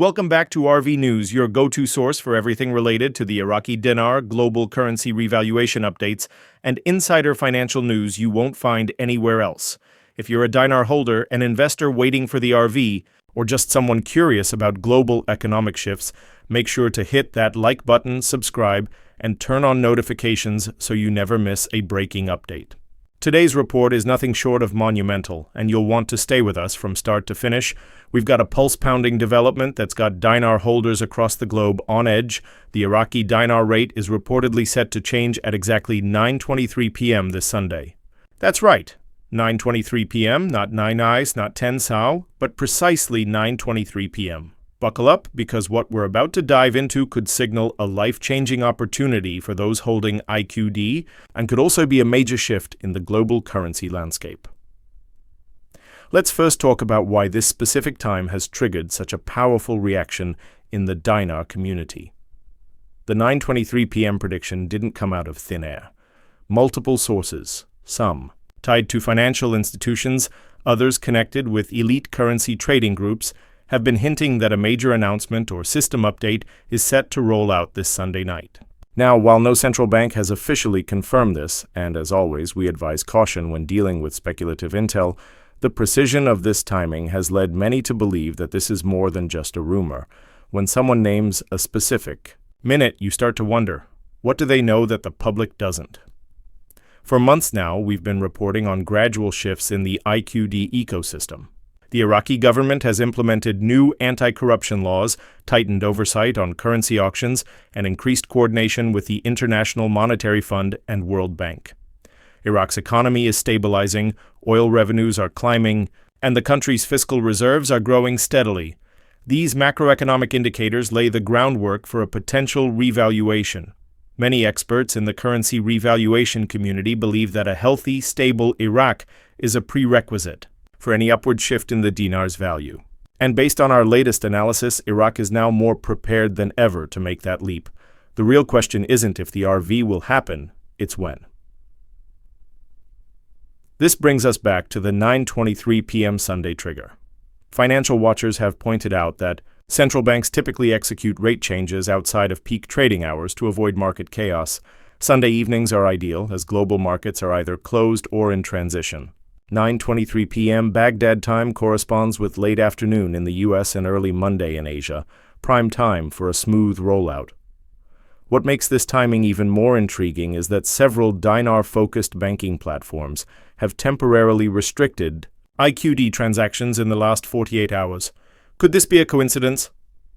Welcome back to RV News, your go-to source for everything related to the Iraqi Dinar, global currency revaluation updates, and insider financial news you won't find anywhere else. If you're a dinar holder, an investor waiting for the RV, or just someone curious about global economic shifts, make sure to hit that like button, subscribe, and turn on notifications so you never miss a breaking update. Today's report is nothing short of monumental, and you'll want to stay with us from start to finish. We've got a pulse-pounding development that's got dinar holders across the globe on edge. The Iraqi dinar rate is reportedly set to change at exactly 9:23 p.m. this Sunday. That's right, 9:23 p.m., not 9 eyes, not 10 sao, but precisely 9:23 p.m. Buckle up, because what we're about to dive into could signal a life-changing opportunity for those holding IQD and could also be a major shift in the global currency landscape. Let's first talk about why this specific time has triggered such a powerful reaction in the dinar community. The 9:23 p.m. prediction didn't come out of thin air. Multiple sources, some tied to financial institutions, others connected with elite currency trading groups, have been hinting that a major announcement or system update is set to roll out this Sunday night. Now, while no central bank has officially confirmed this, and as always, we advise caution when dealing with speculative intel, the precision of this timing has led many to believe that this is more than just a rumor. When someone names a specific minute, you start to wonder, what do they know that the public doesn't? For months now, we've been reporting on gradual shifts in the IQD ecosystem. The Iraqi government has implemented new anti-corruption laws, tightened oversight on currency auctions, and increased coordination with the International Monetary Fund and World Bank. Iraq's economy is stabilizing, oil revenues are climbing, and the country's fiscal reserves are growing steadily. These macroeconomic indicators lay the groundwork for a potential revaluation. Many experts in the currency revaluation community believe that a healthy, stable Iraq is a prerequisite for any upward shift in the dinar's value. And based on our latest analysis, Iraq is now more prepared than ever to make that leap. The real question isn't if the RV will happen, it's when. This brings us back to the 9:23 p.m. Sunday trigger. Financial watchers have pointed out that central banks typically execute rate changes outside of peak trading hours to avoid market chaos. Sunday evenings are ideal, as global markets are either closed or in transition. 9:23 p.m. Baghdad time corresponds with late afternoon in the U.S. and early Monday in Asia, prime time for a smooth rollout. What makes this timing even more intriguing is that several dinar-focused banking platforms have temporarily restricted IQD transactions in the last 48 hours. Could this be a coincidence?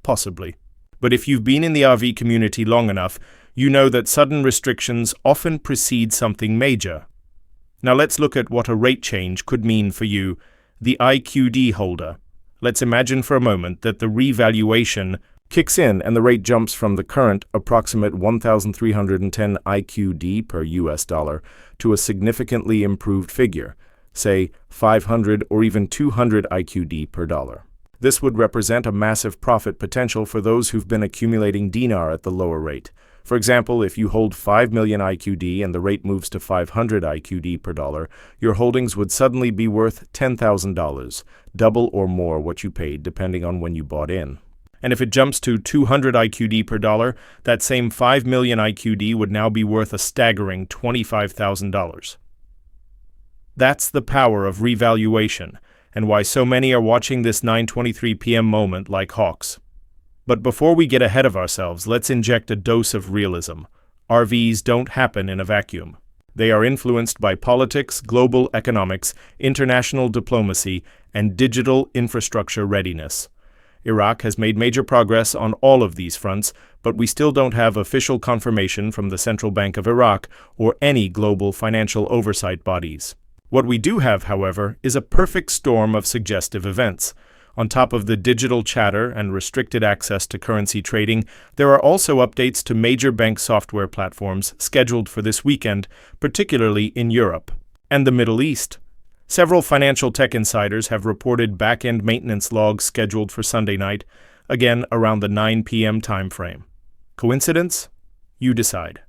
Possibly. But if you've been in the RV community long enough, you know that sudden restrictions often precede something major. Now let's look at what a rate change could mean for you, the IQD holder. Let's imagine for a moment that the revaluation kicks in and the rate jumps from the current approximate 1,310 IQD per US dollar to a significantly improved figure, say 500 or even 200 IQD per dollar. This would represent a massive profit potential for those who've been accumulating dinar at the lower rate. For example, if you hold 5 million IQD and the rate moves to 500 IQD per dollar, your holdings would suddenly be worth $10,000, double or more what you paid depending on when you bought in. And if it jumps to 200 IQD per dollar, that same 5 million IQD would now be worth a staggering $25,000. That's the power of revaluation, and why so many are watching this 9:23 p.m. moment like hawks. But before we get ahead of ourselves, let's inject a dose of realism. RVs don't happen in a vacuum. They are influenced by politics, global economics, international diplomacy, and digital infrastructure readiness. Iraq has made major progress on all of these fronts, but we still don't have official confirmation from the Central Bank of Iraq or any global financial oversight bodies. What we do have, however, is a perfect storm of suggestive events. On top of the digital chatter and restricted access to currency trading, there are also updates to major bank software platforms scheduled for this weekend, particularly in Europe and the Middle East. Several financial tech insiders have reported back-end maintenance logs scheduled for Sunday night, again around the 9 p.m. timeframe. Coincidence? You decide.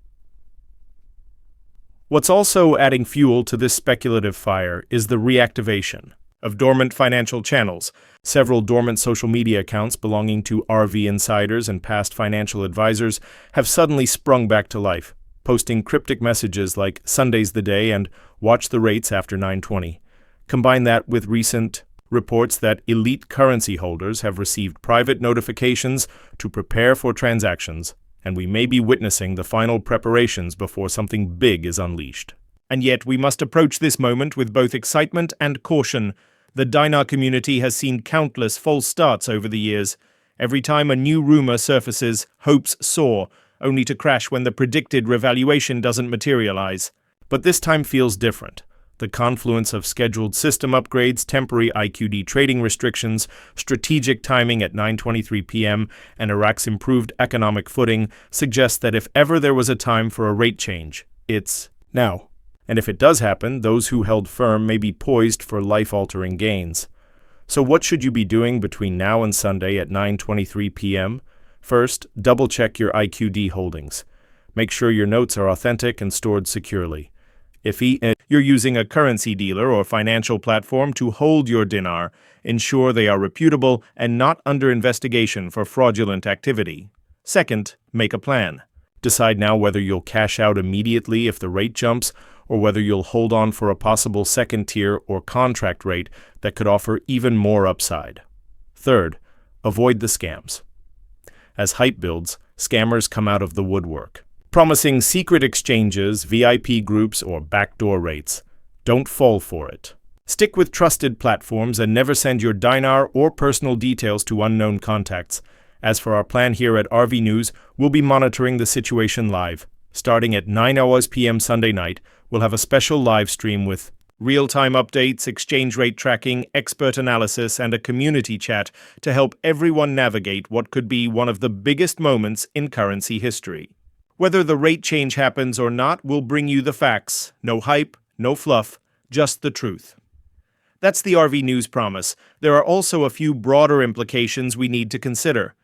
What's also adding fuel to this speculative fire is the reactivation. of dormant financial channels. Several dormant social media accounts belonging to RV insiders and past financial advisors have suddenly sprung back to life, posting cryptic messages like "Sunday's the day" and "Watch the rates after 9:20." Combine that with recent reports that elite currency holders have received private notifications to prepare for transactions, and we may be witnessing the final preparations before something big is unleashed. And yet we must approach this moment with both excitement and caution. The Dinar community has seen countless false starts over the years. Every time a new rumor surfaces, hopes soar, only to crash when the predicted revaluation doesn't materialize. But this time feels different. The confluence of scheduled system upgrades, temporary IQD trading restrictions, strategic timing at 9:23 p.m., and Iraq's improved economic footing suggests that if ever there was a time for a rate change, it's now. And if it does happen, those who held firm may be poised for life-altering gains. So what should you be doing between now and Sunday at 9:23 p.m.? First, double-check your IQD holdings. Make sure your notes are authentic and stored securely. If you're using a currency dealer or financial platform to hold your dinar, ensure they are reputable and not under investigation for fraudulent activity. Second, make a plan. Decide now whether you'll cash out immediately if the rate jumps, or whether you'll hold on for a possible second-tier or contract rate that could offer even more upside. Third, avoid the scams. As hype builds, scammers come out of the woodwork, promising secret exchanges, VIP groups, or backdoor rates. Don't fall for it. Stick with trusted platforms and never send your dinar or personal details to unknown contacts. As for our plan here at RV News, we'll be monitoring the situation live. Starting at 9 p.m. Sunday night, we'll have a special live stream with real-time updates, exchange rate tracking, expert analysis, and a community chat to help everyone navigate what could be one of the biggest moments in currency history. Whether the rate change happens or not, we'll bring you the facts. No hype, no fluff, just the truth. That's the RV News promise. There are also a few broader implications we need to consider.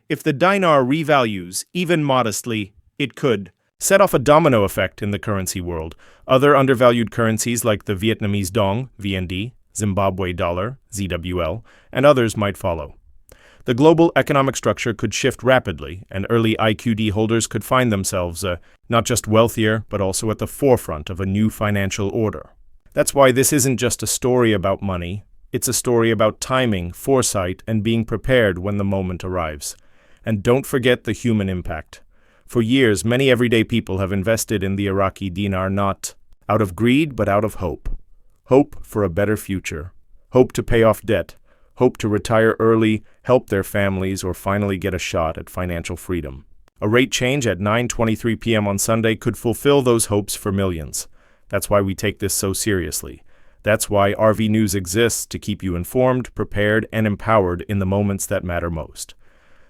If the dinar revalues, even modestly, it could set off a domino effect in the currency world. Other undervalued currencies like the Vietnamese dong, VND, Zimbabwe dollar, ZWL, and others might follow. The global economic structure could shift rapidly, and early IQD holders could find themselves not just wealthier, but also at the forefront of a new financial order. That's why this isn't just a story about money. It's a story about timing, foresight, and being prepared when the moment arrives. And don't forget the human impact. For years, many everyday people have invested in the Iraqi dinar not out of greed, but out of hope. Hope for a better future. Hope to pay off debt. Hope to retire early, help their families, or finally get a shot at financial freedom. A rate change at 9:23 p.m. on Sunday could fulfill those hopes for millions. That's why we take this so seriously. That's why RV News exists, to keep you informed, prepared, and empowered in the moments that matter most.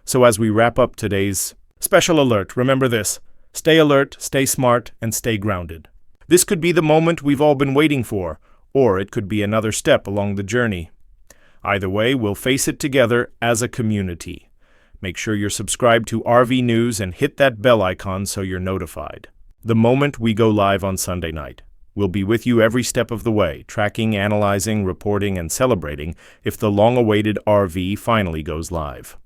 So as we wrap up today's special alert, remember this: stay alert, stay smart, and stay grounded. This could be the moment we've all been waiting for, or it could be another step along the journey. Either way, we'll face it together as a community. Make sure you're subscribed to RV News and hit that bell icon so you're notified the moment we go live on Sunday night. We'll be with you every step of the way, tracking, analyzing, reporting, and celebrating if the long-awaited RV finally goes live.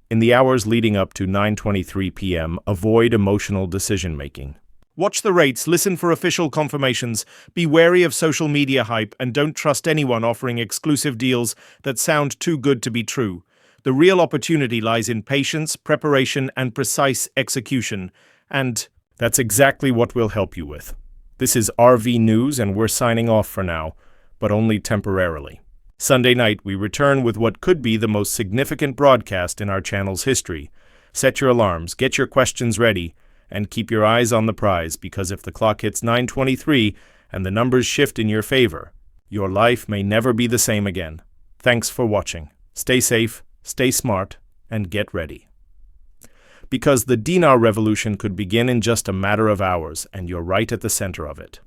In the hours leading up to 9:23 p.m., avoid emotional decision-making. Watch the rates, listen for official confirmations, be wary of social media hype, and don't trust anyone offering exclusive deals that sound too good to be true. The real opportunity lies in patience, preparation, and precise execution. And that's exactly what we'll help you with. This is RV News, and we're signing off for now, but only temporarily. Sunday night, we return with what could be the most significant broadcast in our channel's history. Set your alarms, get your questions ready, and keep your eyes on the prize, because if the clock hits 9:23 and the numbers shift in your favor, your life may never be the same again. Thanks for watching. Stay safe, stay smart, and get ready. Because the dinar revolution could begin in just a matter of hours, and you're right at the center of it.